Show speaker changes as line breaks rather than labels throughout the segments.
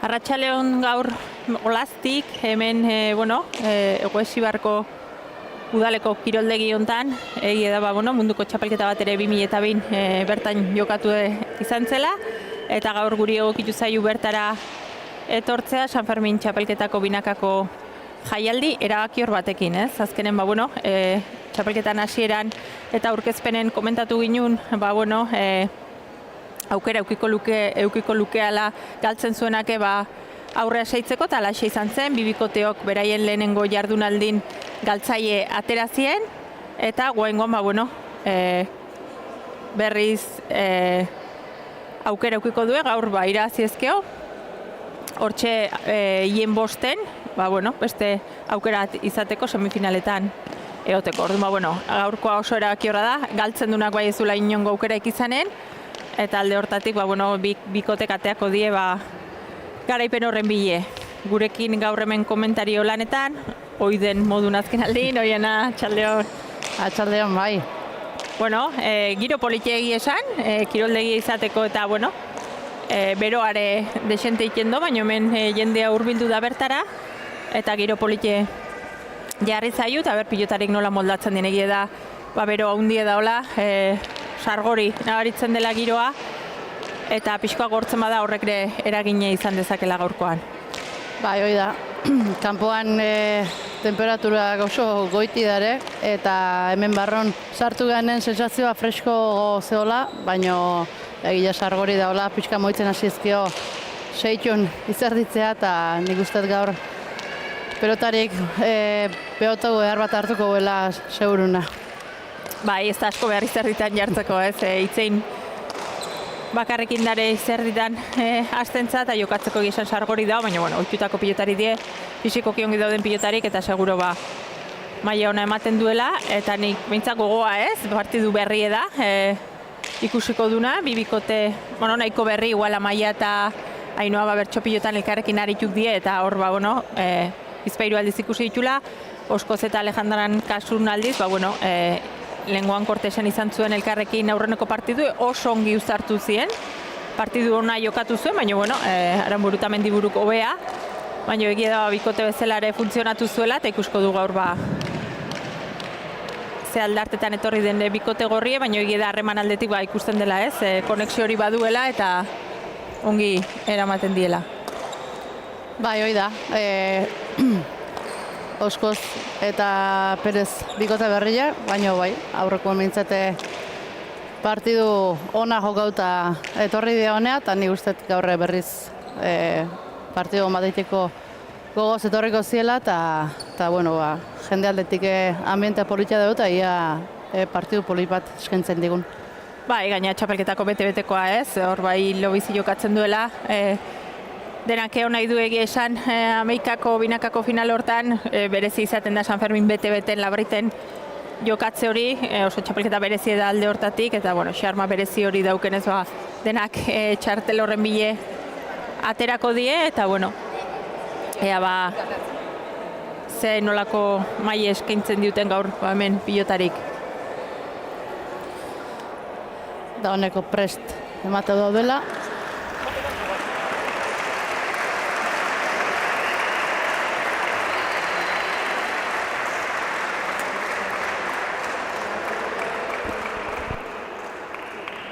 Arratsaldeon gaur Olaztik, hemen, Hego Esibarko udaleko kiroldegi hontan, egia da, munduko txapelketa bat ere 2002 bertan jokatu izan zela, eta gaur guri egokitu zaiu bertara etortzea San Fermin txapelketako binakako jaialdi erabakior batekin, ez? Azkenen, txapelketan hasieran eta aurkezpenen komentatu ginun, aukera eukiko lukeala galtzen zuenake aurrea seitzeko, eta alaxe izan zen, bibikoteok beraien lehenengo jardunaldin galtzaile aterazien, eta goengoan, berriz aukera eukiko due, gaur iraziezkeo, hortxe hien bosten, beste aukera izateko semifinaletan eoteko. Orduan, gaurkoa oso erabakiorra da, galtzen dunak bai ez dula inongo aukera ikizanen, eta alde hortatik, bikotek ateako die, garaipen horren bile. Gurekin gaur hemen komentario lanetan, oiden modun azken aldin, oiena, txaldeon.
Atxaldeon, bai.
Giro politegi esan, kiroldegi izateko eta, beroare desente ikendo, baina hemen jendea hurbildu da bertara, eta giro polite jarri zaiu, eta pilotarik nola moldatzen den egia da, bero haundie daola, sargori nabaritzen dela giroa, eta pixkoa gortzen bada horrek ere eragine izan dezakela gaurkoan.
Bai, hoi da. Kanpoan temperatura oso goiti dare, eta hemen barron sartu ganen sensazioa fresko zehola, baina egia sargori daola, pixka moitzen hasi ezkio seitun izerditzea, eta nik usteet gaur pelotarik peotago behar bat hartuko bela seguruna.
Bai, ez da asko behar izerditan jartzeko, ez, itzein bakarrekin dare izerditan hastentza eta jokatzeko gizan sargori da, baina, oitutako pilotari die, fisikoki ongi dauden pilotarik, eta seguro maila ona ematen duela, eta nik behintzak gogoa, ez, partidu berri da, ikusiko duna, bibikote, nahiko berri, iguala maila eta Ainoa bertso pilotan elkarrekin arituk die, eta hor, bizpairu aldiz ikusi ditula, Oskoz eta Alejandran kasun aldiz, lehengoan Kortesan izan zuen elkarrekin aurreneko partidu, oso ongi uzartu ziren, partidu ona jokatu zuen, baina, Aranburu eta Mendiburuk hobea, baina egia da bikote bezala ere funtzionatu zuela, eta ikusko du gaur ze aldartetan etorri den bikote gorrie, baina egia da harreman aldetik ikusten dela, ez, konexio hori baduela, eta ongi eramaten diela.
Bai, hoi da. Oskoz eta Perez bikote berria, baina aurreko mintzate partidu ona jokauta etorri dira honea, eta nik usteet gaur berriz partidu bateiteko gogoz etorriko ziela, eta jende aldetik ambientea politia dugu, eta ia partidu polit bat eskentzen digun.
Bai, gaina txapelketako bete-betekoa, ez, hor lobizi jokatzen duela, denak nahi du egia esan Ameikako binakako final hortan berezi izaten da San Fermin bete-beten labriten jokatze hori, oso txapelketa berezi da alde hortatik, eta xarma berezi hori daukenez denak txartel horren bile aterako die, eta ea ze nolako maile eskaintzen diuten gaur hemen pilotarik.
Da honeko prest emate daudela.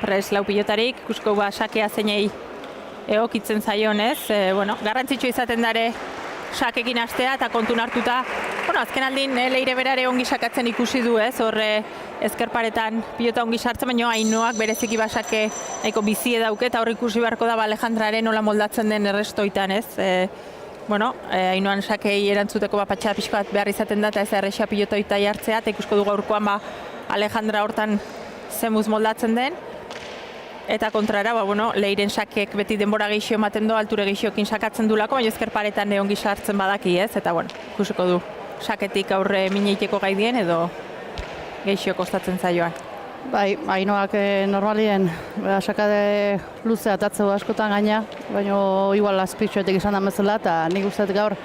Prest lau pilotarik, ikusko sakea zeinei egokitzen zaion, ez? Garrantzitsua izaten dare sakekin hastea eta kontun hartuta. Azken aldin leire berare ongi sakatzen ikusi du, ez? Horre ezkerparetan pilota ongi sartzen, baina Ainoak bereziki basake nahiko bizie dauke, eta horre ikusi beharko da Alejandraren nola moldatzen den errestoitan, ez? Ainoan sakei erantzuteko patxada pixko bat behar izaten da, eta ez errexia pilotoita jartzea, eta ikusko du gaurkoan Alejandra hortan zemuz moldatzen den. Eta kontrara, leiren sakek beti denbora gehixio ematen du, alture gehixiokin sakatzen dulako, baina ezkerparetan ongi sartzen badaki, ez? Eta, ikusiko du saketik aurre mineiteko gaidien edo gehixio kostatzen zaioan.
Bai, Ainoak normalien sakade luze atatzeu askotan gaina, baina igual azpitxoetik izan da mezela, eta nik usteet gaur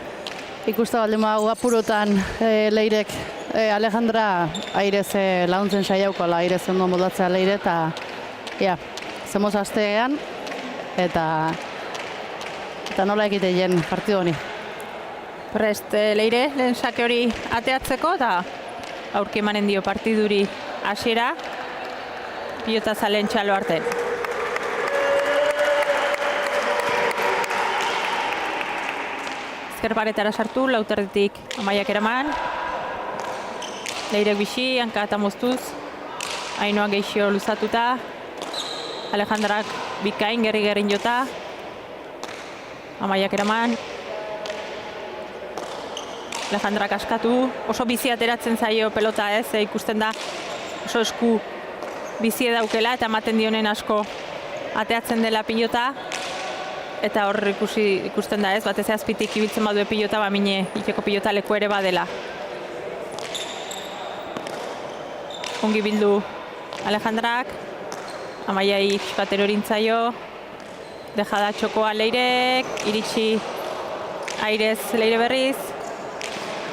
ikusta baldin apurotan leirek Alejandra airez launtzen saiauko, airez ondo moldatzea leire, eta zemoz astean, eta eta nola egiteien partidu honi.
Prest Leire, lehen sake hori ateatzeko, eta aurki emanen dio partiduri hasiera, pilota zalen txalo arte. Ezker paretara sartu, lauterditik Amaiak eraman. Leirek bixi, hanka eta moztuz. Ainoa geixio luzatuta. Alejandrak bikain gerri-gerrin jota. Amaiak eraman. Alejandrak askatu. Oso bizi ateratzen zaio pelota ez, ikusten da oso esku bizi daukela eta ematen dionen asko ateatzen dela pilota. Eta hor ikusten da ez, batez azpitik ibiltzen badue pilota, mine iteko pilota leku ere badela. Ongi bildu Alejandrak, Amaiai pixkat erorintzaio, dejada txokoa Leirek, iritsi airez Leire berriz,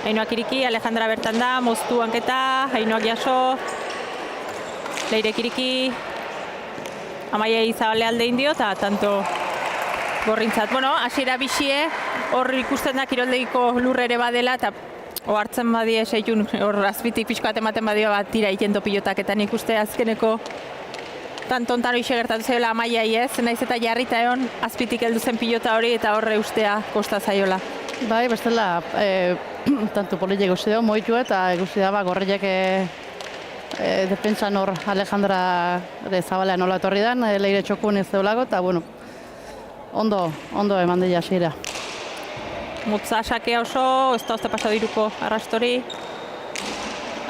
Ainoak iriki, Alejandra bertan da, moztu hanketa, Ainoak jaso, Leirek iriki, Amaiai zabale alde indio, eta tanto gorrintzat. Bueno, hasiera bixie, hor ikusten da kiroldegiko lurre ere badela, eta hartzen badie seitun, hor azpitik pixkoat ematen badio bat tira ikento pilotak, eta nik uste azkeneko tantontan hoxe gertatu zaiola Amaiai ez, naiz eta jarrita egon azpitik heldu zen pilota hori eta horre ustea kosta zaiola.
Bai, bestela, tanto politik ikusi dugu, moitu eta ikusi da, gorriak defentsan hor Alejandra Zabalea nola etorri dan, Leire txokun ez zeulago, eta bueno, ondo eman dira hasiera.
Mutza sakea oso, ez da oste pasado iruko arrastori.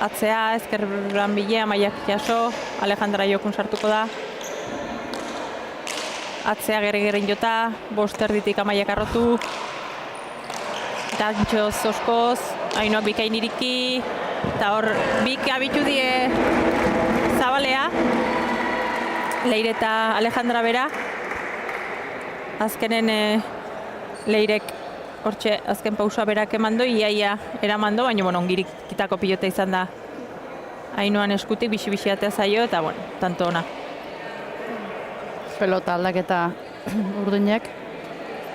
Atzea, ezkerran bile, Amaiak jaso, Alejandra jokun sartuko da. Atzea gerri-gerrin jota, bost erditik Amaiak arrotu. Gantxoz oskoz, Ainoak bikain iriki, eta hor bik abitu die Zabalea, Leire eta Alejandra bera. Azkenen Leirek hortxe azken pausa berak emando, iaia eramando, baina ongirik kitako pilota izan da Ainoan eskutik, bixi-bixi atea zaio, eta tanto ona.
Pelota aldaketa urduinak.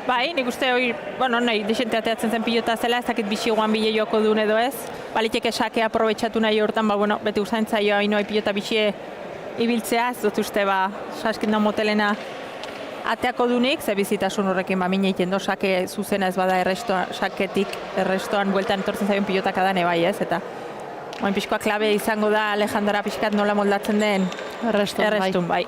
Bai, nik uste hori, nahi desente ateatzen zen pilota zela, ez dakit bixi guan bile joko duen edo ez. Baliteke sakea aprobetxatu nahi hortan, beti usain zaio Ainoa pilota bixie ibiltzea, ez dut uste, saskinda motelena ateako dunik, ze bizitasun horrekin mine egiten do, sake zuzena ez bada saketik errestoan bueltan etortzen zaion pilotak adane bai ez, eta pixkoa klabe izango da Alejandra pixkat nola moldatzen den errestun bai.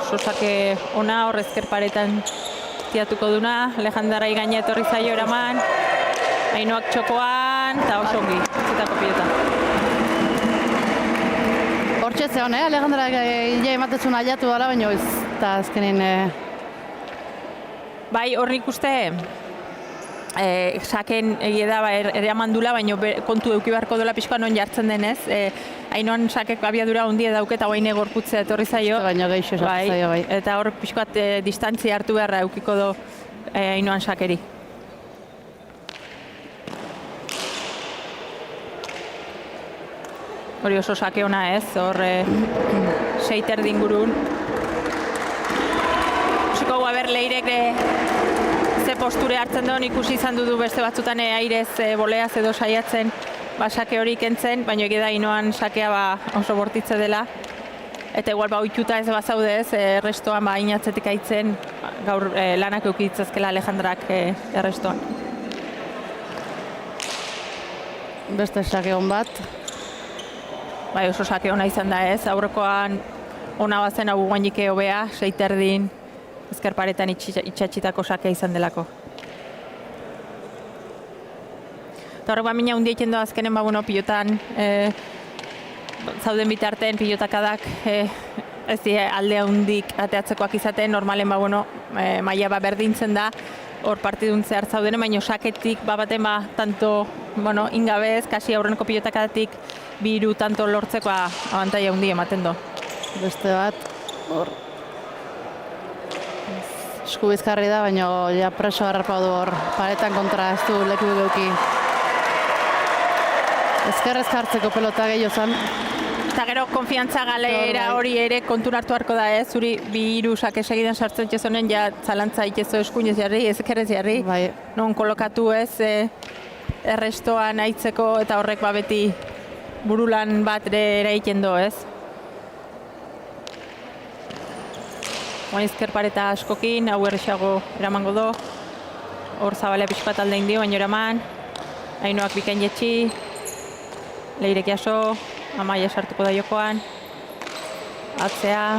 Oso sake ona hor ezker paretan tiatuko duna, Alejandra igaina etorri zaio eraman, Ainoak txokoan, eta oso ongi, zetako pilota.
Hortxe zeon, Alejandra ia ematetzun aiatu dara, baina ez eta azkenin...
Bai, hor nik uste, saken egia da ere amandula, baina kontu euki beharko dola pixkoa non jartzen denez. Ainoan sakek abiadura hundia dauketa guaine gorputzea etorri zaio.
Baina geixo esatu zaio, bai.
Eta hor pixkoat distantzia hartu beharra eukiko do Ainoan sakeri. Hori oso sake ona ez, hor seiter dingurun. Usiko guaber Leirek ze posture hartzen duen ikusi izan dudu beste batzutan airez boleaz edo saiatzen sake hori kentzen, baina egia da Ainoan sakea oso bortitze dela. Eta igual oituta ez bazaude ez, errestoan inatzetik aitzen, gaur lanak eukitzazkela Alejandrak errestoan.
Beste sake hon bat.
Bai, oso sake ona izan da ez, aurrekoan ona bazen hau guainike hobea, seiterdin, ezker paretan itxatxitako sakea izan delako. Eta horrek mina hundia iten doa azkenen pilotan zauden bitarten pilotakadak ez die alde hundik ateatzekoak izaten, normalen maila berdintzen da, hor partidun zehar zaudenen, baina saketik baten tanto ingabez, kasi aurreneko pilotakadatik biru tanto lortzeko abantaia hundi ematen do.
Beste bat, hor esku bizkarri da, baina ja preso harrapa du hor paretan kontra ez du leku geuki. Ezkerrez jartzeko pelota gehiago zan.
Eta gero konfiantza galera hori ere kontun hartu harko da, zuri 2-3 sake segidan sartzen txezonen, ja zalantza itezo eskuinez jarri, ezkerrez jarri,
Bai.
non kolokatu errestoan aitzeko eta horrek beti burulan bat ere egiten do, ez? Oain ezker pareta askokin, hau errexago eramango do. Hor Zabalea pixpat alde indio, baino eraman. Ainoak bikain jetxi. Leirek jaso. Amaia sartuko da jokoan. Atzea.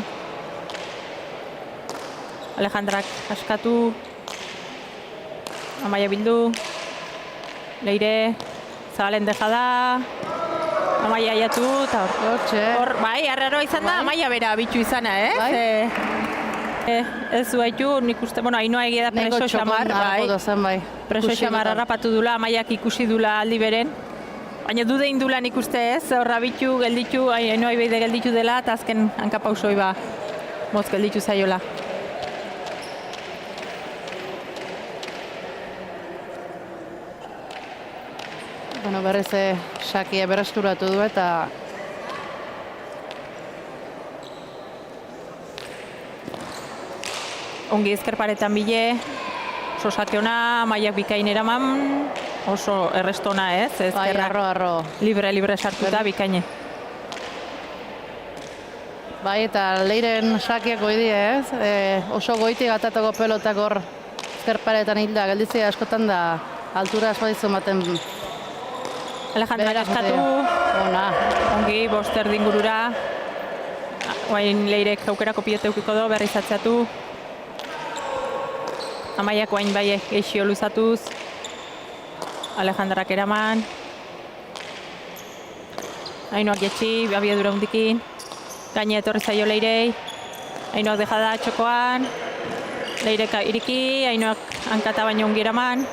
Alejandrak askatu. Amaia bildu. Leire. Zabalen deja da. Amaia aiatu, eta hor, bai, arraro izan da, Amaia bera bitu izana, ez du haitu, nik uste, Ainoa egia da preso xamar, bai. Preso xamar harrapatu dula, Amaiak ikusi dula aldi beren. Baina dudein dula nik uste ez, horra bitu, gelditu, Ainoa ibeide gelditu dela, eta azken hankapausoi motz gelditu zaiola.
Berriz Sakia berreskuratu du eta
ongi ezkerparetan bile, oso sake ona, Amaiak bikain eraman, oso errestona ez, ezkerrak
arro.
libre sartuta bikaine.
Bai, eta Leiren Sakiak goidi ez, oso goiti gatatako pelotak hor ezkerparetan hilda, gelditzea askotan da altura asko dizu maten.
Alejandra askatu, ongi, boster dingurura, oain Leirek aukerako pilote eukiko do, berriz atzeatu. Amaiak oain bai geixio luzatuz, Alejandrak eraman. Ainoak jetxi, abiadura hundikin, gaine etorri zaio Leirei. Ainoak deja da txokoan, Leirek iriki, Ainoak hankata baino ongi eraman.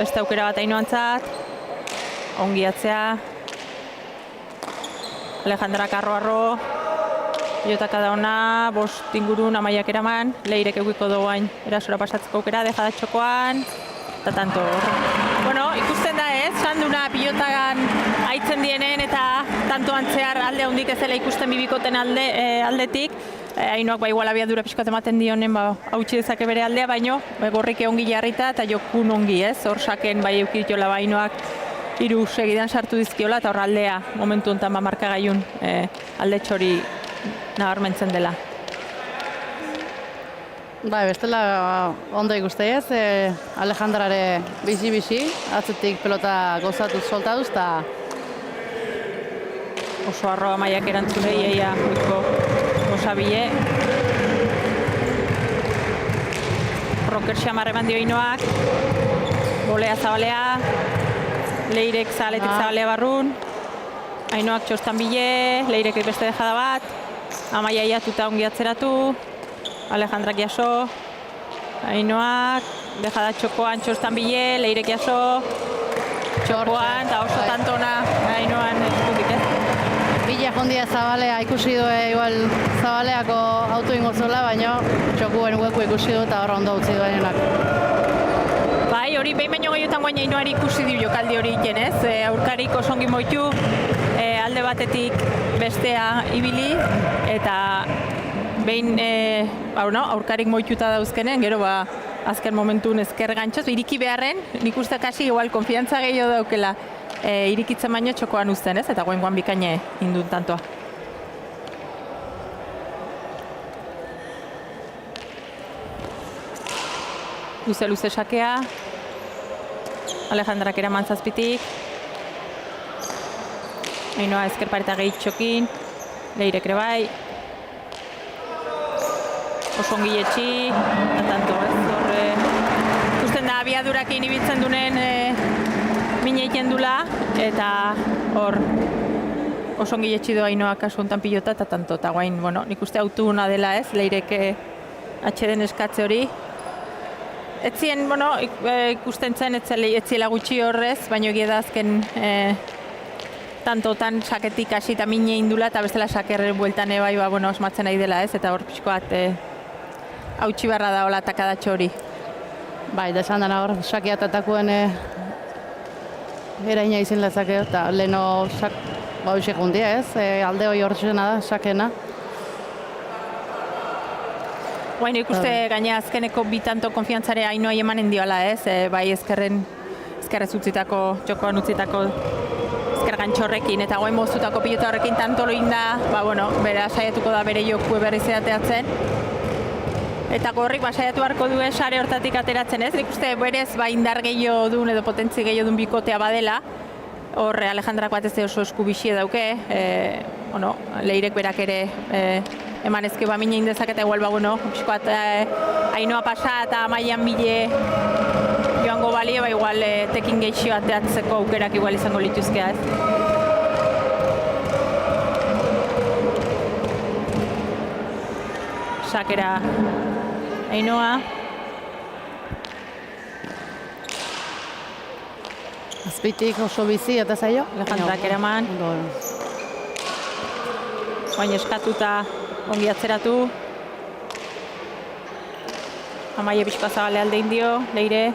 Beste aukera bat Ainoantzat. Ongi atzea. Alejandrak arro. Pilotaka da ona, bost ingurun Amaiak eraman. Leirek eukiko doain erasora pasatzeko aukera, deja da txokoan. Eta tanto. Ikusten da ez, sanduna pilotagan aitzen dienen eta tantoan zehar alde handik ez dela ikusten bibikoten aldetik. Ainoak igual abiadura pixkat ematen dionen hautsi dezake bere aldea, baino gorrike ongi jarrita eta jokun ongi ez. Hor saken bai eukiritola Ainoak 3 segidan sartu dizkiola eta hor aldea momentu honetan markagailun alde txori nabarmentzen dela.
Bai, bestela ondo ikuste ez, Alejandrare bizi, atzetik pelota gozatuz, soltatuz, eta
oso arroa Amaiak erantzunei, eia huiko gozabile. Roker xamar eman dio Ainoak, golea Zabalea, Leirek Zabaletik Zabalea barrun, Ainoak txostan bile, Leirek beste dejada bat, Amaia iatuta ongi atzeratu, Alejandrak jaso, Ainoak, dejada txokoan txostan bile, Leirek jaso, txokoan, eta oso tantona Ainoan eskutik,
Bila jondia Zabalea ikusi du, igual Zabaleako auto ingo zola, baina txokuen hueku ikusi du eta hor ondo utzi du Ainoak.
Bai, hori behin baino gehiotan guain Ainoari ikusi du jokaldi hori iten, ez? Aurkarik osongi moitu, alde batetik bestea ibili, eta behin aurkarik moituta dauzkenen, gero azken momentun ezker gantxoz, iriki beharren, nik uste kasi igual konfiantza gehiago daukela irikitzen baino txokoan uzten, ez? Eta guain bikaine indun tantoa. Luze sakea, Alejandrak eraman zazpitik, Ainoa ezkerpareta gehitxokin, Leirek ere bai, oso ongi etxi, eta tanto, ez? Ikusten da, abiadurakin ibiltzen dunen mine egiten dula, eta hor oso ongi etxi doa Ainoa kasu honetan pilota, eta tanto, eta guain, nik uste autuna dela ez, Leirek atxeden eskatze hori. Etzien, ikusten zen, etziela gutxi horrez, baina egia da azken tantotan saketik hasi eta mine indula, eta bestela sakerren bueltan bai, osmatzen nahi dela ez, eta hor pixko bat hautsi barra da hola takadatxo hori.
Bai, da esan dena hor, sakia atakuen eraina izin lezake, eta leheno hoxe jundia ez, alde hoi hortzena da, sakena.
Guain ikuste gaina azkeneko bi tanto konfiantzare Ainhoa emanen diola ez, bai ezkerrez utzitako, txokoan utzitako ezker gantxorrekin eta guain moztutako pilota horrekin tanto loin da, bera saiatuko da bere joku berriz ateatzen. Eta gorrik saiatu beharko du sare hortatik ateratzen ez, nik uste berez indar gehiago duen edo potentzi gehiago duen bikotea badela, horre Alejandrak bat ez oso esku bixie dauke, Leirek berak ere eman ezke mine indezak eta igual pixkoat Ainhoa pasa eta Amaian bile joango balie, igual tekin gehixio ateatzeko aukerak igual izango lituzkea ez. Sakera Ainhoa.
Azpitik oso bizi eta zaio.
Alejandrak eraman. Baina eskatuta ongi atzeratu. Amaie pixka zabale alde indio, Leire.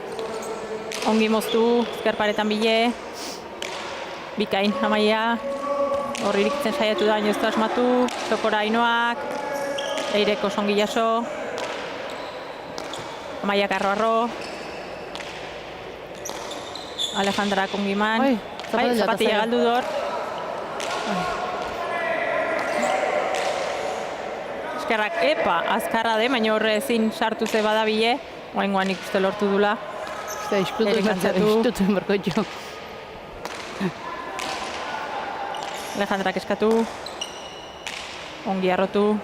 Ongi moztu, ezkerparetan bile. Bikain Amaia. Horri irikitzen saiatu da, baina ez da asmatu. Txokora Ainhoak. Leireko songi jaso. Amaiak arro-arro. Alejandrak ongi man. Zapatilla galdu dor. Eskerrak, azkarra de, baina horre ezin sartu ze badabile. Oaingoan ikuste lortu dula.
Iskutu enberkotxo.
Alejandrak eskatu. Ongi arrotu.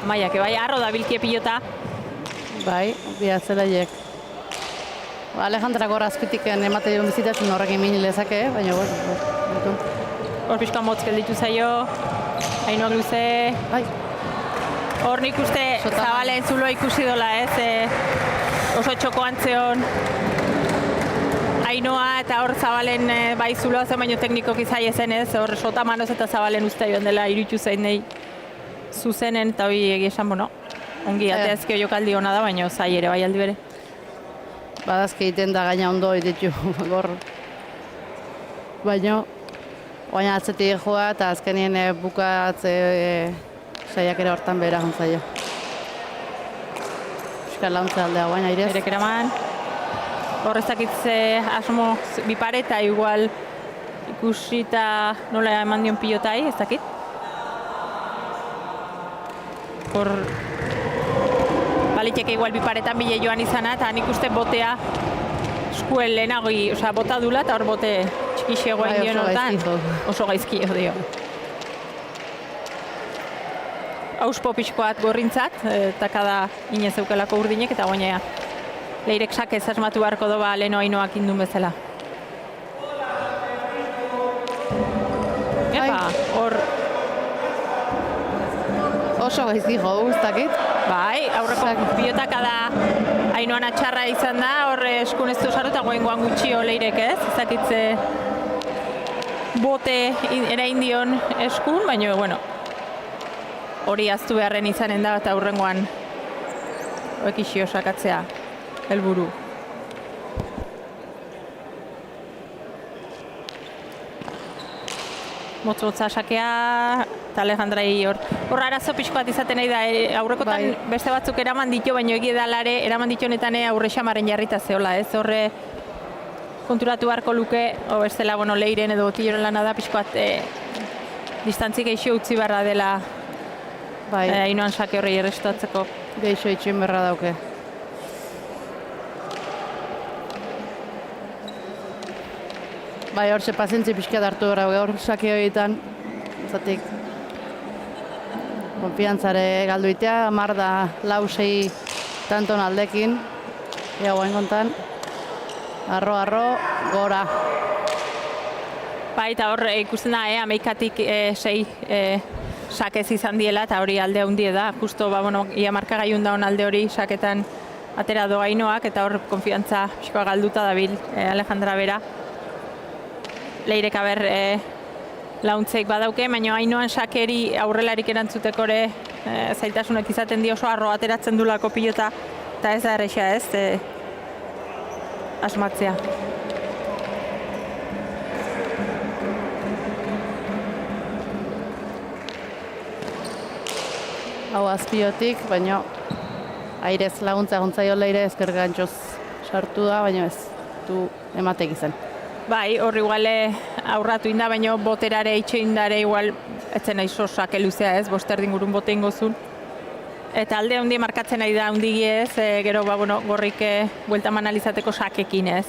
Amaiak, arro da bilkie pilota.
Bai, bihatzelaiek. Alejandrak hor azpitik emate dion bizitasun horrekin mini lezake, baina
hor pixka motz gelditu zaio. Ainhoak luze. Hor nik uste Zabalen zulo ikusi dola ez, oso txokoan zeon Ainhoa eta hor Zabalen bai zuloa zen baino teknikoki zai ezen ez, hor sota manoz eta Zabalen uste joan dela iruditu zein nahi zuzenen eta hori egiesan, ongi ateazkio jokaldi hona da, baina zai ere bai aldi bere.
Badazke egiten da gaina ondo ditu gor. Baina atzetik joa eta azkenien bukatze saiak ere hortan behera jontzaio. Euskal launtza aldea guain airez.
Airek eraman. Horrezakitze asmo bipare eta igual ikusita nola eman dion pilotai, ez dakit. Hor baliteke igual biparetan bile joan izana eta nik uste botea eskuen lehenago, bota dula eta hor bote txikixegoa indion hortan. Oso gaizki dio. Auspo pixkoat gorrintzat, eta kada inez eukelako urdinek eta goinea. Leirek sakez asmatu beharko doba leheno Ainhoak indun bezala. Hor
oso gaizki jo, ustakit.
Bai, aurreko pilotaka da Ainhoan atxarra izan da, hor eskun ez du sartu eta goengoan gutxio Leirek ez, ezakitze bote ere indion eskun, baina, hori aztu beharren izanen da eta aurrengoan ekixio sakatzea helburu. Motz-motza sakea eta Alejandrai hor arazo pixko bat izaten nahi da, aurrekotan beste batzuk eraman ditu, baina egia dalare eraman ditu honetan aurre xamaren jarrita zehola, ez horre konturatu beharko luke, bestela Leiren edo Botilloren lana da pixko bat distantzik eixo utzi barra dela Ainhoan sake horri errestuatzeko.
Geixo itxin berra dauke. Bai, hortxe pazientzi pixka hartu gara gaur sake horietan, zatik konfiantzare galduitea, 10 da 4-6 tanton aldekin, guain kontan, arro, gora.
Bai, eta hor ikusten da, ameikatik 6 sakez izan diela, eta hori alde hundie da, justo, ia markagaiun daun alde hori saketan atera doa Ainhoak, eta hor konfiantza pixkoa galduta dabil Alejandra bera. Leirek aber launtzeik badauke, baina Ainhoan sakeri aurrelarik erantzuteko ere zailtasunak izaten di oso arro ateratzen dulako pilota, eta ez da erresa ez, asmatzea.
hau azpiotik, baina airez laguntza gontzaio leire ezker gantxoz sartu da, baina ez du ematek izan.
Bai, hor igual aurratu inda, baina boterare itxe indare igual etzen nahi sake luzea ez, bosterdin gurun bote ingozun. Eta alde handi markatzen nahi da handigi ez, gero gorrik bueltaman alizateko sakekin ez.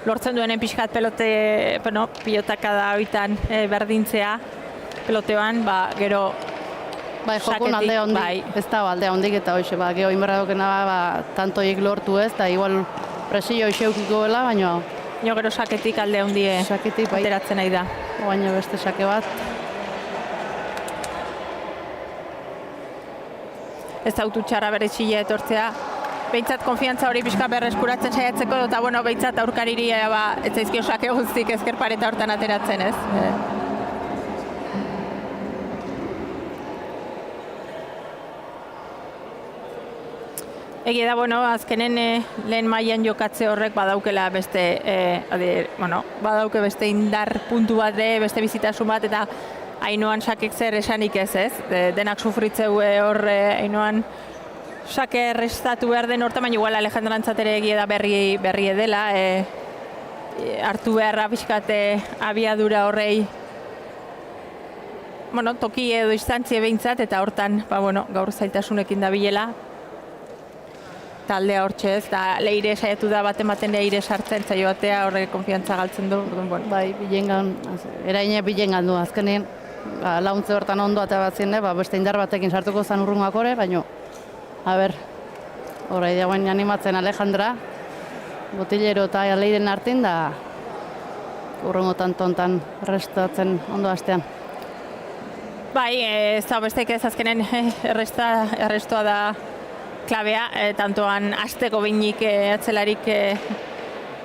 Lortzen duenen pixkat pelote, pilotaka da hoitan berdintzea pelotean, gero
bai, jokun alde handi, ez da alde handik eta hoxe, geho inberra dukena tantoiek lortu ez, eta igual presio hoxe eukiko dela, baina
jo gero saketik alde handi ateratzen nahi da.
Baina beste sake bat.
Ez autu txarra bere txile etortzea. Behintzat konfiantza hori pixka berreskuratzen saiatzeko, eta behintzat aurkariri ez zaizkio sake guztik ezker pareta hortan ateratzen ez. Egia da, azkenen lehen mailan jokatze horrek badaukela beste, badauke beste indar puntu bat beste bizitasun bat, eta Ainoan sakek zer esanik ez. Denak sufritzeu hor Ainoan sake errestatu behar den horta, baina igual Alejandrantzat ere egia da berri edela, hartu beharra pixkate abiadura horrei, toki edo instantzie behintzat, eta hortan, gaur zailtasunekin da bilela. Taldea hortxe ez, da leire saiatu da baten leire sartzen, zaio batea horrek konfiantza galtzen du.
Bai, bilengan, eraine bilengan du azkenean, launtze hortan ondo eta batzien, beste indar batekin sartuko zan urrungoak hori, baina, horre dagoen animatzen Alejandra, botillero eta leiren hartin, da urrungo tantontan restatzen ondo hastean.
Bai, ez da besteik ez azkenen errestoa da klabea, tantoan asteko behinik atzelarik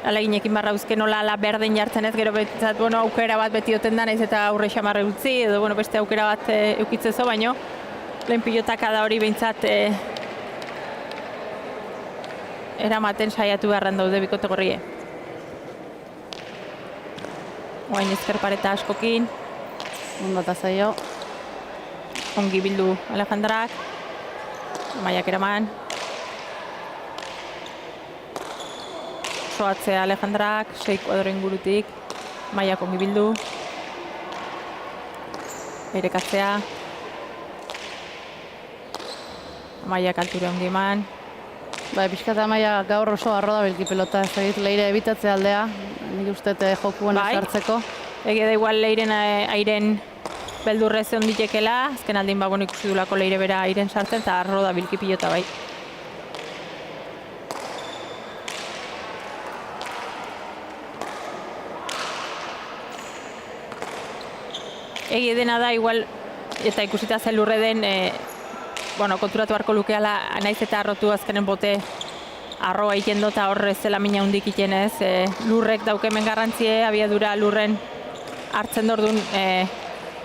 aleginekin barra uzken nola berden jartzen ez, gero betzat, aukera bat beti oten da, naiz eta aurre xamarre utzi, edo beste aukera bat eukitzezo, baino lehen pilotaka da hori behintzat eramaten saiatu beharran daude bikote gorrie. Oain ezker pareta askokin.
Ondata zaio.
Ongi bildu Alejandrak. Maiak eraman. Soatzea Alejandrak, 6 kuadro ingurutik. Maiak ongi bildu. Beirekatzea. Maiak alture ongi eman.
Bai, pixkata Maia gaur oso arro da bilki pelota, ez egit leire ebitatze aldea, nik uste jokuan ezartzeko.
Egia da igual leiren airen beldurrez onditekela, azken aldin ikusi dulako leire bera airen sartzen, eta arro da bilki pilota bai. Egia dena da igual, eta ikusita zelurre den, konturatu beharko lukeala, naiz eta arrotu azkenen bote arroa egiten dut, eta horrez zela mina hundik egiten ez. Lurrek daukemen garrantzie, abiadura lurren hartzen dordun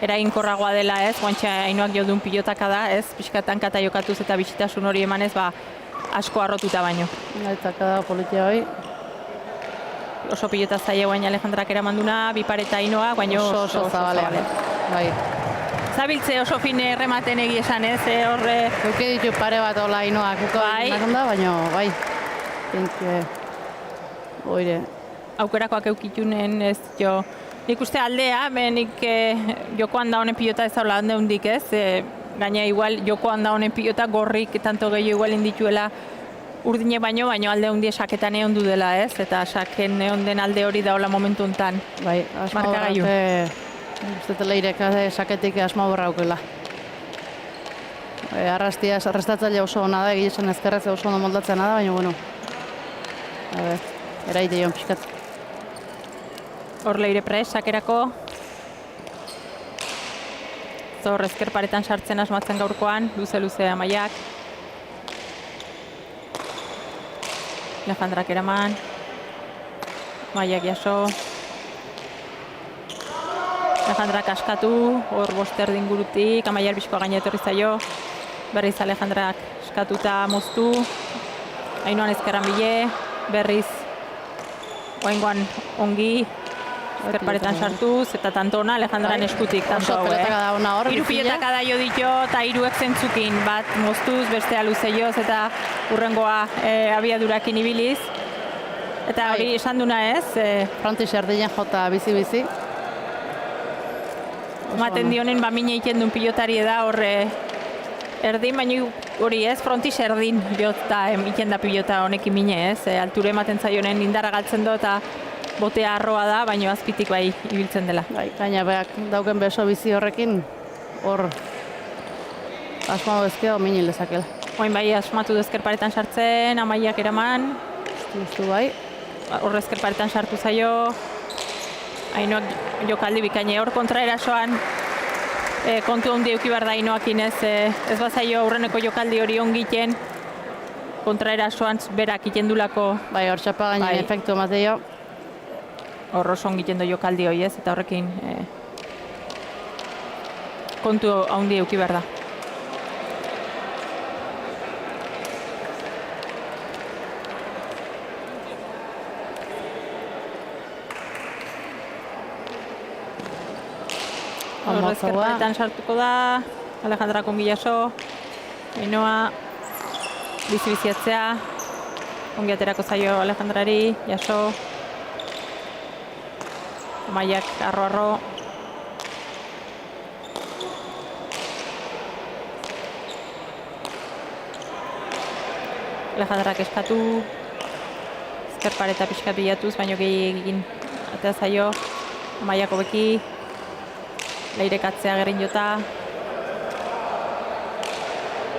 eraginkorragoa dela ez, guantxa Ainoak jodun pilotaka da ez, pixkatan kata jokatuz eta bisitasun hori emanez, asko arrotuta baino.
Gaitaka da politia hoi.
Oso pilota zaila guain Alejandrak eramanduna, bipareta Ainoa, baino
oso zabalean. Bai.
Zabiltze oso fin errematen egi esan ez, horre...
Euke ditu pare bat hola Ainoak uko da, baina bai. Oire.
Aukerakoak eukitunen ez jo... Nik uste aldea, nik jokoan da honen pilota ez daula hande hundik ez, gaina igual jokoan da honen pilota gorrik tanto gehiago igual indituela urdine baino alde hundi saketan egon du dela ez, eta saken egon den alde hori daola momentu honetan.
Bai, asma borraute, uste leirek saketik asma borraukela. Arrastatzaile oso hona da, egiten ezkerrez oso ondo moldatzen da, baina eraite joan pixkat.
Hor leire pres, sakerako. Zor ezker paretan sartzen asmatzen gaurkoan, luze Amaiak. Alejandrak eraman. Amaiak jaso. Alejandrak askatu, hor boster dingurutik, Amaiak bizkoa gaina etorri zaio. Berriz Alejandrak askatuta moztu. Ainoan ezkerran bile, berriz oaingoan ongi. Ezkerparetan sartuz, eta tanto ona Alejandran eskutik, tanto hau,
pelotakada ona hor,
Hiru
bizia.
pilotakada jo ditu, eta hiruek zentzukin, bat moztuz, bestea luze joz, eta urrengoa abiadurakin ibiliz. Eta hori esan duna ez,
Frontis erdinen jota bizi-bizi.
ematen dionen mine egiten duen pilotari da horre erdin, baina hori ez, Frontis erdin jota egiten da pilota honekin mine ez, alture ematen zaionen indarra galtzen do eta botea arroa da, baina azpitik bai ibiltzen dela.
Bai, gaina beak dauken beso bizi horrekin, hor asmatu ezkeo minin lezakela.
Oin bai asmatu du ezkerparetan sartzen, Amaiak eraman,
Justu bai.
hor ezkerparetan sartu zaio, Ainoak jokaldi bikaine hor kontraerasoan kontu handi euki behar da Ainoakin ez bazaio aurreneko jokaldi hori ongiten, kontraerasoan berak iten dulako
Bai, hor txapa gainen
Bai.
efektu emateio.
hor oso ongiten du jokaldi hori ez, eta horrekin kontu handi euki behar da. Hor ezkerparetan sartuko da, Alejandra kongi jaso, Ainoa bizi-biziatzea, ongi aterako zaio Alejandrari, jaso, Amaiak arro-arro, Alejandrak eskatu, ezkerpareta pixkat bilatuz, baino gehiagin atea zaio, Amaiak hobeki, leirekatzea gerin jota,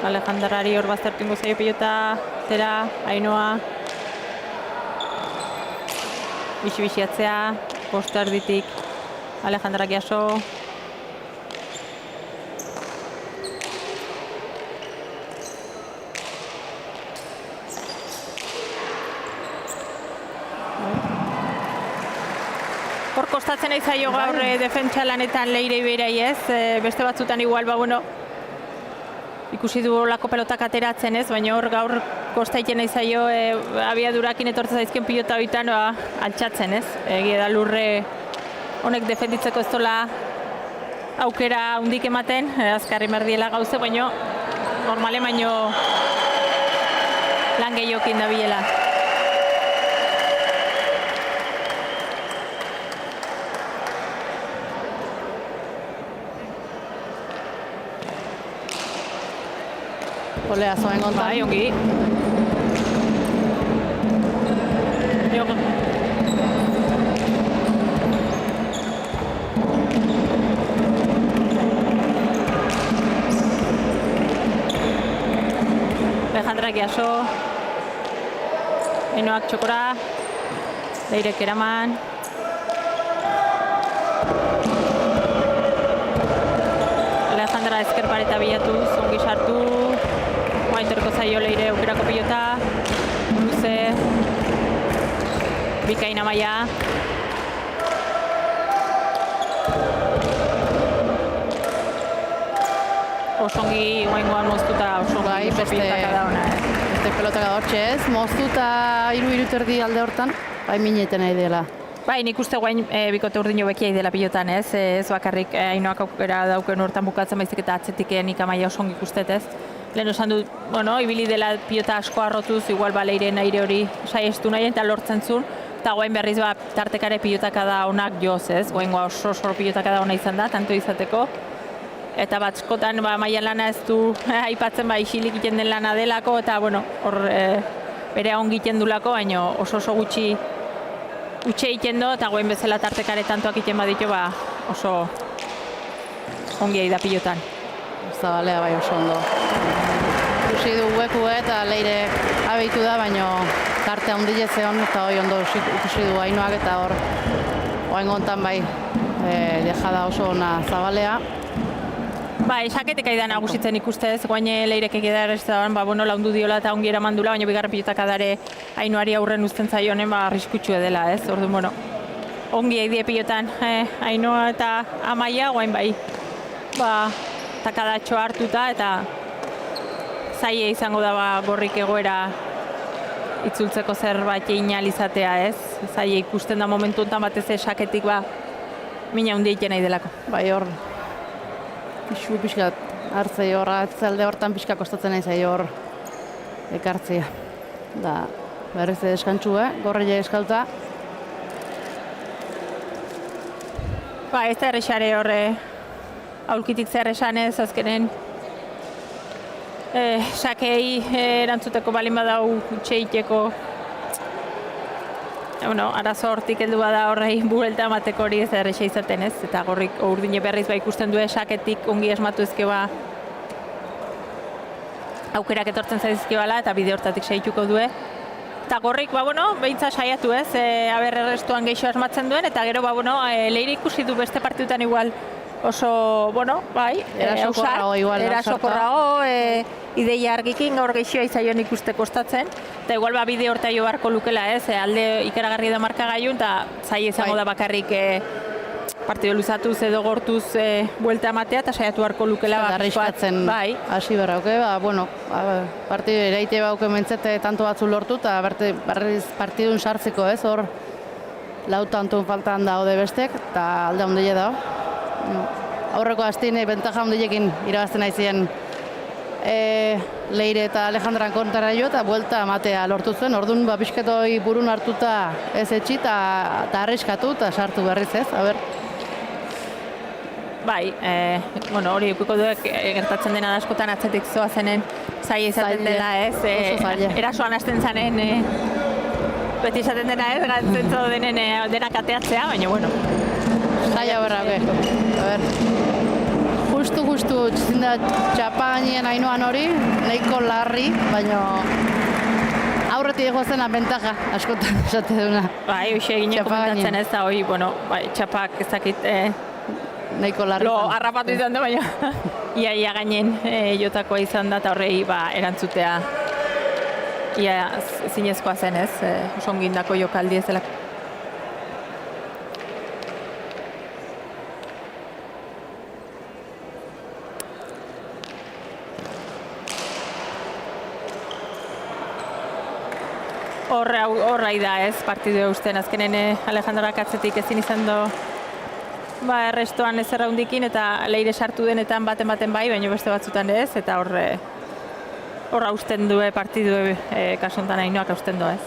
Alejandrari hor baztertu ingo zaio pilota, zera, Ainoa, bixi-bixiatzea, posta erditik, Alejandrak jaso, hor kostatzen nahi zaio gaur defentsa lanetan Leire Ibeirei ez, beste batzutan igual, bueno, ikusi du olako pelotak ateratzen ez, baina hor gaur kostaiten nahi zaio abiadurakin etortzen zaizken pilota bitan altxatzen ez. Egia da lurre honek defenditzeko ez dola aukera hundik ematen, azkarri merdiela gauze, baina normale baino lan gehiokin da bilela.
Olea zoen kontan.
Bai, ongi. Alejandrak jaso, Ainoak txokora, Leirek eraman, Alejandra ezkerpareta bilatuz, ongi sartu, Etorko zaio Leire aukerako pilota, luze, bikain Amaia. Osongi oaingoan moztuta, osongi pilotaka da ona.
Beste pelotaka hortxe ez, moztuta iru terdi alde hortan, bai mineten nahi dela.
Bai, nik uste guain bikote urdin jobekia idela pilotan ez, ez bakarrik Ainoak aukera dauken hortan bukatzen baizik eta atzetik nik Amaia osongi ikustet ez. Lehen esan dut, bueno, ibili dela pilota asko arrotuz, igual Leiren aire hori saiestu nahi eta lortzen zuen, eta guain berriz tartekare pilotaka da onak joz ez, guain oso pilotaka da ona izan da, tanto izateko. Eta batskotan mailan lana ez du aipatzen isilik egiten den lana delako, eta bueno, hor bere ongi egiten dulako, baina oso gutxi utxe egiten do, eta guain bezala tartekare tantoak egiten baditu, oso ongi da pilotan.
Zabalea bai oso ondo. Ikusi du hueku eta Leire abeitu da, baina tarte handile zeon eta hoi ondo ikusi du Ainoak eta hor oain gontan bai dejada oso ona Zabalea.
Bai, saketek aidan nagusitzen ikustez, guain Leirek egidar ez da, bueno, laundu diola eta ongi eraman dula, baina bigarren pilotak adare Ainoari aurren uzten zaionen, arriskutsua dela ez, orduan, bueno, ongi eidie pilotan Ainoa eta Amaia, guain bai, takadatxo hartuta eta zaie izango da gorrik egoera itzultzeko zerbait egin ahal izatea ez. zaila ikusten da momentu enten batez saketik mina handia egiten nahi delako.
Bai hor, isu pixkat hartzei hor, atzalde hortan pixka kostatzen nahi zai hor ekartzea. Da, berriz eskantzu, gorreia eskauta.
Ez da errexare horre aulkitik zer esanez, azkenen sakei erantzuteko balin badau utxeiteko arazo hortik heldu bada horrei buelta emateko hori ez da errexa izaten ez, eta gorrik urdine berriz ikusten du saketik ongi esmatu ezkeba aukerak etortzen zaizkibala eta bide hortatik segituko du. Eta gorrik, behintza saiatu ez, aber errestuan geixo asmatzen duen, eta gero, Leire ikusi du beste partidutan igual oso,
erasokorrago igual.
Erasokorrago, ideia argikin gaur geixoa izaion ikuste kostatzen, eta igual bide horta jo barko lukela ez, alde ikeragarri da markagailun, eta zai izango da bakarrik partido luzatuz edo gortuz buelta ematea, eta saiatu barko lukela.
Arriskatzen hasi berrauke, partidu eraite bauke mentzete tanto batzu lortu, eta barriz partidun sartzeko ez, hor lau tantun faltan daude bestek, eta alde handia da. Aurreko hastien bentaja handilekin irabazten aizien Leire eta Alejandran kontara jo, eta buelta ematea lortu zuen, orduan pixketoi burun hartuta ez etxi, eta arriskatu, eta sartu berriz ez,
hori eukiko duek gertatzen dena askotan atzetik zoa zenen zaila izaten dela ez, erasoan hasten zanen beti izaten dena ez, gantzentzo denen denak ateatzea, baina
zaila berra, justu txinda txapainien hainoan hori, nahiko larri, baina aurretik ego zen abentaja askotan esate duna.
Hoxe egin komentatzen ez da, txapak ezakit
nahiko larri.
Harrapatu izan da, baina ia gainen jotakoa izan da, eta horrei erantzutea ia zinezkoa zen ez, oso ongindako jokaldi ez dela. Horrai da ez, partidu eusten azkenen Alejandroak atzetik ezin izan do errestoan ez erraundikin eta Leire sartu denetan baten bai, baina beste batzutan ez, eta horra usten du partidu kasontan hainoak usten du ez.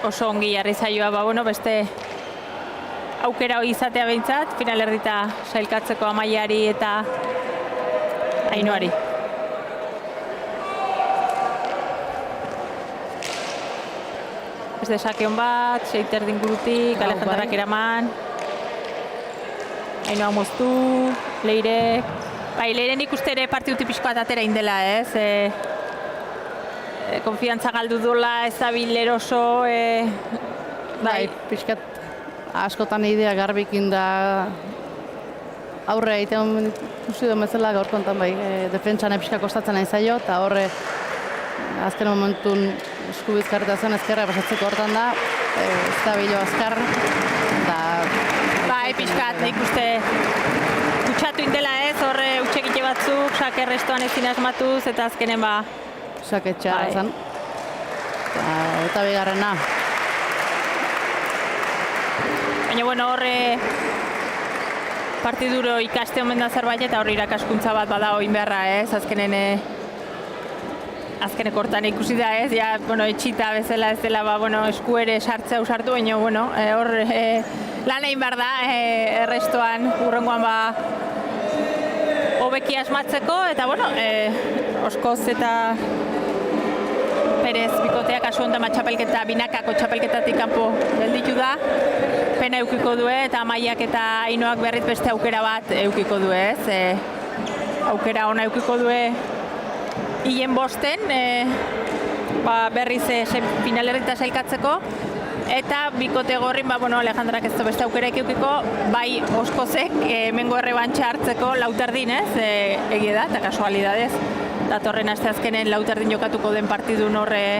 Oso ongi jarri zaioa, beste aukera hori izatea behintzat, finalerdita sailkatzeko Amaiari eta Ainoari. Ez desakeon bat, seiter dingurutik, Alejandrak eraman. Ainoa moztu, Leire. Leiren ikuste ere partidu pixko bat atera indela ez. Konfiantza galdu dola, ez abil eroso.
Pixkat askotan idea garbikin da aurre egiten ikusi du bezala gaur kontan defentsan pixka kostatzen nahi zaio, eta horre azken momentun eskubizkarreta zen ezkerra pasatzeko hortan da, ez da bilo azkar.
Pixkat, nik uste kutxatu indela ez, horre utxekite batzuk, sake restoan ezin asmatuz, eta azkenen
saketxa zen. Eta bigarrena.
Baina horre partiduro ikaste omen da zerbait eta horre irakaskuntza bat bada oin beharra ez, azkeneko hortan ikusi da ez, etxita bezala ez dela esku ere sartzea usartu, baina hor lan egin behar da, errestoan urrengoan hobeki asmatzeko, eta oskoz eta Perez bikoteak kasu honetan txapelketa, binakako txapelketatik kanpo gelditu da, pena eukiko du eta Amaiak eta Ainoak berriz beste aukera bat eukiko du ez. Aukera ona eukiko du hien bosten, berriz finalerrita sailkatzeko, eta bikote gorrin, Alejandrak ez du beste aukera eukiko, bai oskozek hemengo errebantxa hartzeko lauterdin ez, egia da, eta kasualidadez. Datorren asteazkenen lauterdin jokatuko den partidun horre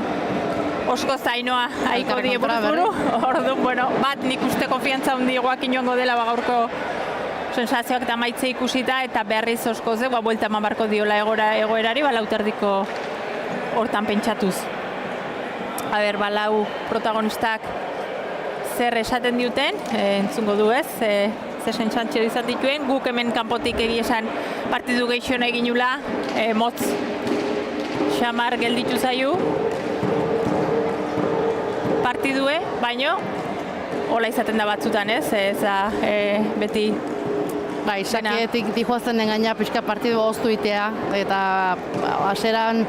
oskoz Ainoa haiko die buruzburu. Orduan, bat nik uste konfiantza handi guakin joango dela gaurko sensazioak eta maitze ikusita eta berriz oskoze, buelta eman barko diola egoerari, lauterdiko hortan pentsatuz. Lau protagonistak zer esaten diuten, entzungo du ez, ze sentsazio izan dituen, guk hemen kanpotik egia esan partidu gehiago eginula, motz xamar gelditu zaiu partidue, baino hola izaten da batzutan ez, beti
Bai, sakietik dihoazen engaina pixka partidu oztu itea, eta haseran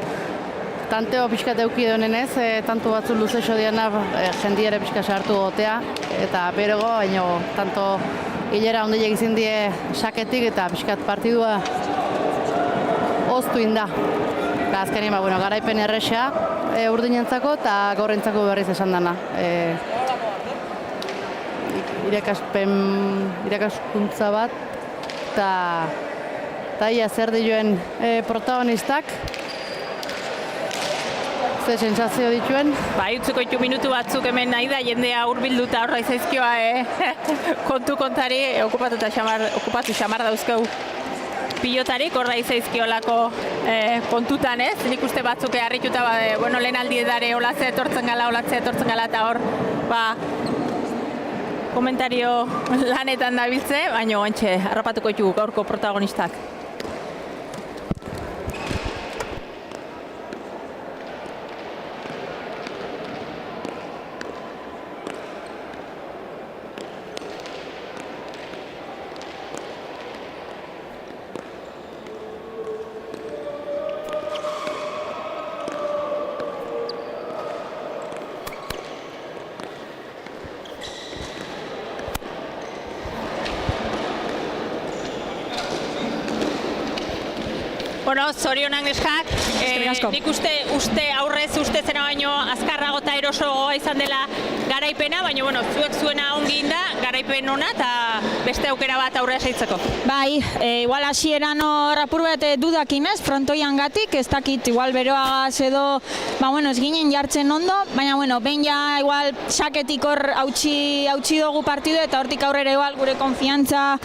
tanteo pixka teuki donenez, tanto batzu luze xodiana jendiere pixka sartu gotea, eta berego, baino tanto hilera ondilek izin die saketik eta pixkat partidua oztu inda. Eta azkenin, garaipen erresa urdinentzako eta gaurrentzako berriz esan dana. Irakaskuntza bat, eta ia zer dioen protagonistak, ze sentsazio dituen.
Utziko 2 minutu batzuk hemen nahi da, jendea hurbilduta horra izaizkioa kontari, okupatu xamar dauzkeu pilotarik, horra izaizkiolako kontutan ez. Nik uste batzuk harrituta, lehen aldiedare olatzea etortzen gala, eta hor, komentario lanetan dabiltze, baina ontxe, harrapatuko ditu gaurko protagonistak. Zorionak neskak, nik uste aurrez uste zena baino azkarrago eta erosoa izan dela garaipena, baina zuek zuena ongi inda, garaipen ona eta beste aukera bat aurrea seitzeko.
Bai, igual hasieran hor apur bat dudakin ez, frontoian gatik, ez dakit, igual beroagaz edo, ez ginen jartzen ondo, baina behin ja igual saketik hor hautsi dugu partidu eta hortik aurrera igual gure konfiantza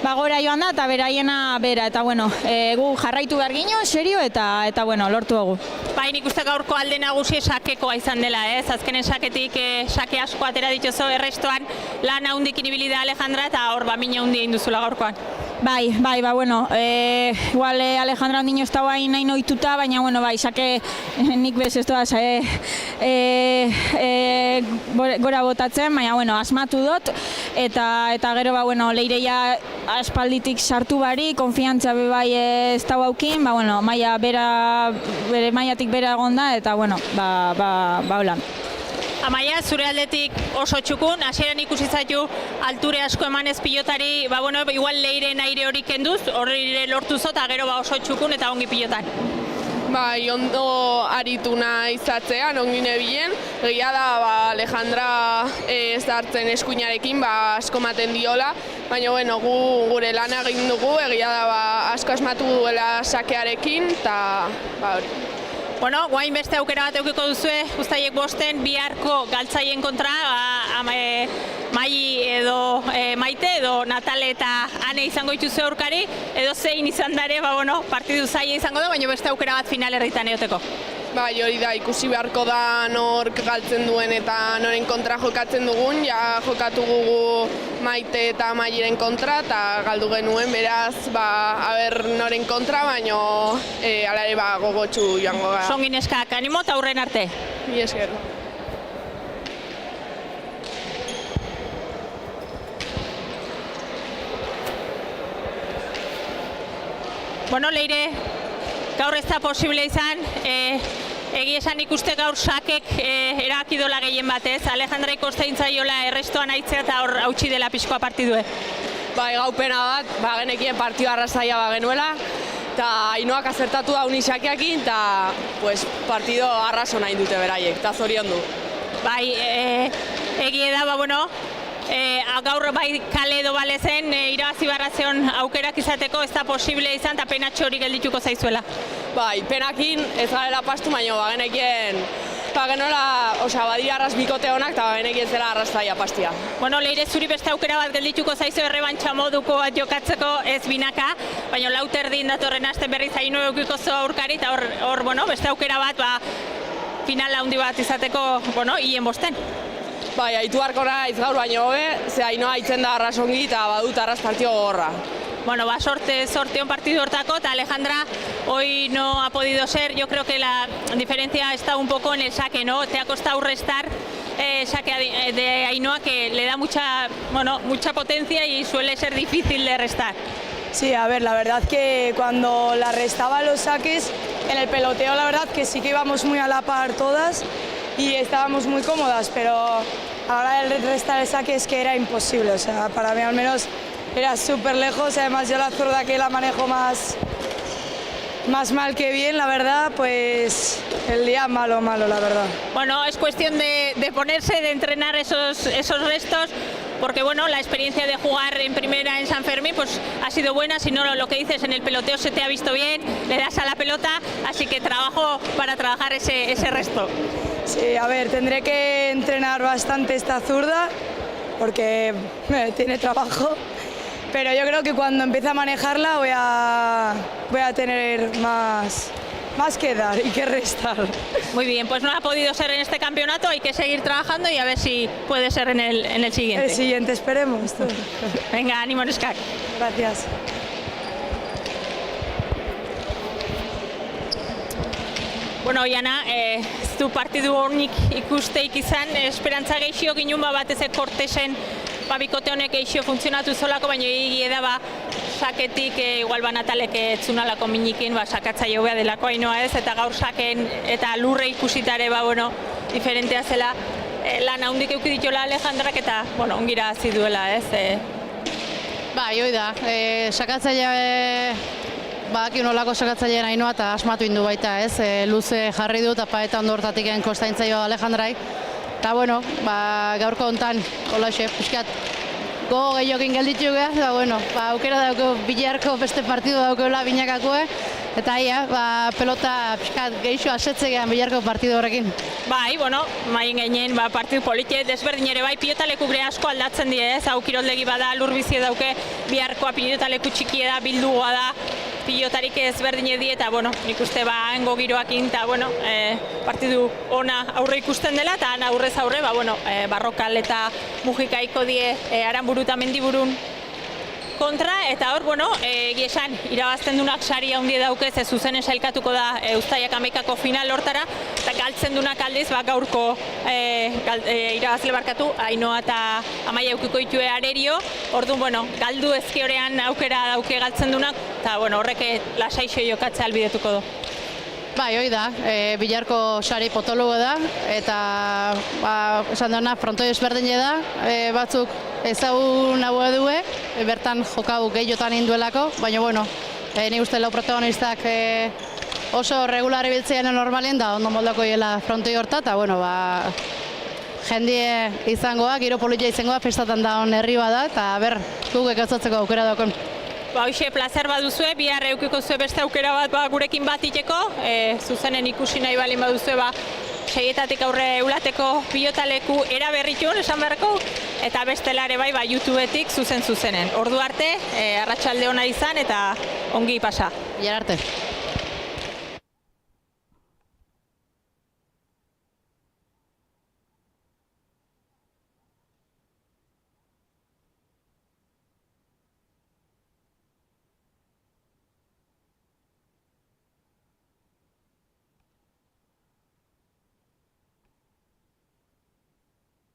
gora joan da eta beraiena bera, eta gu jarraitu behar ginen, serio, eta lortu dugu.
Bai, nik uste gaurko alde nagusi sakekoa izan dela, ez? Azkenen saketik sake asko atera dituzo errestoan lan haundik inibili da Alejandra eta hor mina hundi egin duzula gaurkoan.
Bai, igual Alejandra ondino ez da guain nahi noituta, baina bai, sake nik bez ez doaz gora botatzen, baina asmatu dut, eta gero Leireia aspalditik sartu bari, konfiantza bai ez da guaukin, bere maiatik bera egon da, eta holan.
Amaia, zure aldetik oso txukun, hasieran ikusi zaitu alture asko emanez pilotari, igual Leiren aire hori kenduz, hori lortu zot, gero oso txukun eta ongi pilotan.
Bai, ondo aritu nahi izatzean, ongi nebilen. Egia da, Alejandra ez hartzen eskuinarekin, asko maten diola, baina gure lan egin dugu, egia da, asko asmatu duela sakearekin, eta hori.
Guain beste aukera bat eukiko duzue, guztaiek bosten, biharko galtzaien kontra, Maite edo Natale eta Ane izango dituzue aurkari, edo zein izan dare, partidu zaila izango da, baina beste aukera bat final erritan eoteko.
Bai, hori da, ikusi beharko da nork galtzen duen eta noren kontra jokatzen dugun, jokatu gugu Maite eta Mairen kontra eta galdu genuen, beraz, noren kontra, baina alare gogotsu joango gara.
Songin eskak, animo eta aurren arte.
Mi esker.
Leire, gaur ez da posible izan, egia esan ikuste gaur sakek erakidola gehien batez, Alejandra ikostein zaiola errestoan aitzea eta hor hautsi dela pixkoa partidue.
Bai, gaupena bat, genekien partio arrazaia genuela, eta Ainoak azertatu da unisakeakin, eta partido arraso nahi dute beraiek, eta zorion du.
Bai, egia da, gaur bai kale edo balezen irabazi barrazion aukerak izateko ez da posible izan eta penatxo hori geldituko zaizuela.
Bai, penakin ez garela pastu, baina genekien genuela, badira arras bikote honak, eta benekien zela arrastaia pastia.
Bueno, Leire, zuri beste aukera bat geldituko zaizu errebantxa moduko bat jokatzeko ez binaka, baina lauterdin datorren aste berriz Ainhoa eukiko zo aurkari, eta hor, beste aukera bat, finala handi bat izateko, hien bosten.
Bai, haitu harko naiz gaur baino hobe, ze Ainhoa haitzen da arras ongi eta badut arras partio gogorra.
Bueno, sorte un partido hortako, eta Alejandra hoy no ha podido ser. Yo creo que la diferencia está un poco en el saque, ¿no? Te ha costado restar saque de Ainhoa, que le da mucha potencia y suele ser difícil de restar.
Sí, a ver, la verdad que cuando la restaba los saques, en el peloteo la verdad que sí que íbamos muy a la par todas y estábamos muy cómodas, pero a la hora de restar el saque es que era imposible, o sea, para mí al menos era súper lejos, además yo la zurda que la manejo más mal que bien, la verdad, pues el día malo, la verdad.
Bueno, es cuestión de ponerse, de entrenar esos restos, porque bueno, la experiencia de jugar en primera en San Fermín pues ha sido buena, si no lo que dices, en el peloteo se te ha visto bien, le das a la pelota, así que trabajo para trabajar ese resto.
Sí, a ver, tendré que entrenar bastante esta zurda, porque tiene trabajo. Pero yo creo que cuando empiece a manejarla voy a tener más que dar y que restar.
Muy bien, pues no ha podido ser en este campeonato, hay que seguir trabajando y a ver si puede ser en el siguiente.
El siguiente, esperemos.
Venga, ánimo, neskak.
Gracias.
Bueno, Iana, zu partidu honik ikusteik izan, esperantza gehixio ginun batez Cortesen bikote honek gehixio funtzionatu zolako, baina egia da saketik igual Natalek etzunalako minikin sakatzaile hobea delako Ainhoa ez, eta gaur saken eta lurre ikusitare diferentea zela lan handik euki ditola Alejandrak eta ongira hasi duela ez.
Bai, hoi da, sakatzaile badaki nolako sakatzaileen Ainhoa eta asmatu indu baita ez, luze jarri dut eta ondo hortatik kostaintzaio Alejandrai. Eta bueno, gaurko hontan, holaxe, pixkat, gogo gehiokin gelditu gara, eta aukera dauko bilarko beste partidu daukeula binakakue, eta pelota pixkat gehixo asetzegean bilarko partidu horrekin.
Bai, maien gainen partidu politie desberdin ere bai, pilotaleku gure asko aldatzen die ez, hau kiroldegi bada, lur bizie dauke, biharkoa pilotaleku txikie da, bildugoa da, pilotarik ezberdin edi eta nik uste hango giroakin eta partidu ona aurre ikusten dela eta aurrez aurre Barrokal eta Mujikaiko die Aranburu eta Mendiburun kontra eta hor, egiesan irabazten dunak sari handi daukez zuzenen sailkatuko da Uztaiak 11ako final hortara eta galtzen dunak aldiz gaurko irabazle barkatu Ainhoa eta Amaia eukiko ditue Arerio, orduan galdu ezkiorean aukera dauke galtzen dunak eta horrek lasaixo jokatzea albidetuko du.
Bai, hoi da, bilarko sari potologo da, eta esan dena frontoi ezberdine da, batzuk ezagun hau edue, bertan jokau gehiotan induelako, baina nik uste lau protagonistak oso regulari biltzean normalien da, ondo moldako hiela frontoi horta, eta jendie izangoa, giro politia izangoa, festatan da hon herri bada, eta guk ekazatzeko aukera daukon.
Hoxe, plazer baduzue, bihar eukiko zue beste aukera bat gurekin bat iteko, zuzenen ikusi nahi balin baduzue, seietatik aurre eulateko pilotaleku eraberritun, esan beharko, eta bestelare bai, YouTubetik zuzenen. Ordu arte, arratsalde ona izan eta ongi pasa.
Bihar arte.